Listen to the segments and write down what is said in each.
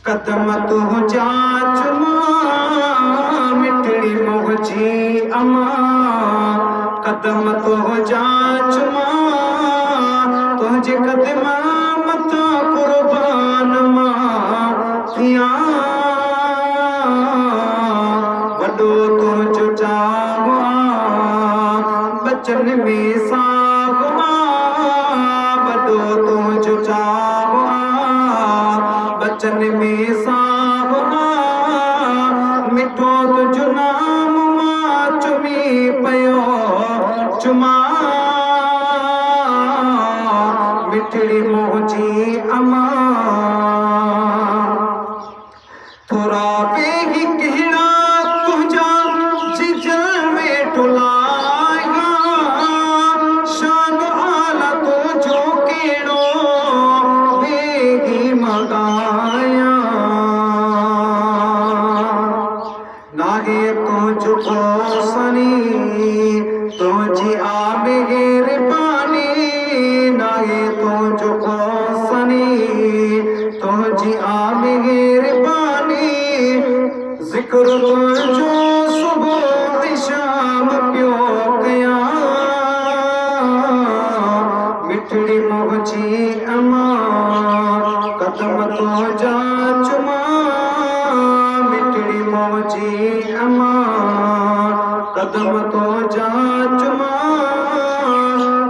कदम तू जा चुमा मिठड़ी मोहजी अमा कदम तू जा चुमा तुझे कदम मत कुर्बान मां वडो तुझो चावा बचन में सागवा वडो तुझो चावा बचन में सागवा मिठो तुझो नाम मां चुमी पयो चुमा मिठड़ी मोहजी अमा थोड़ा वेही कहना तुझा जिजल में टुलाया शान आला तुझो केड़ो वेही मगाया नागे तुझो कोसनी तुझी आ मेहरबानी नागे तुझो कोसनी तुझी आ मेहरबानी जिक्र तुझो सुबह शाम प्यो कया मिठड़ी मोहजी अमा कदम तो जा चुमा मिठड़ी मोहजी अमा कदम तो जा चुमा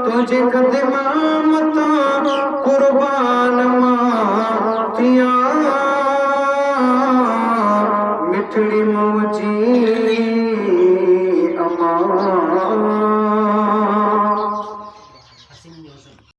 तुझे कदम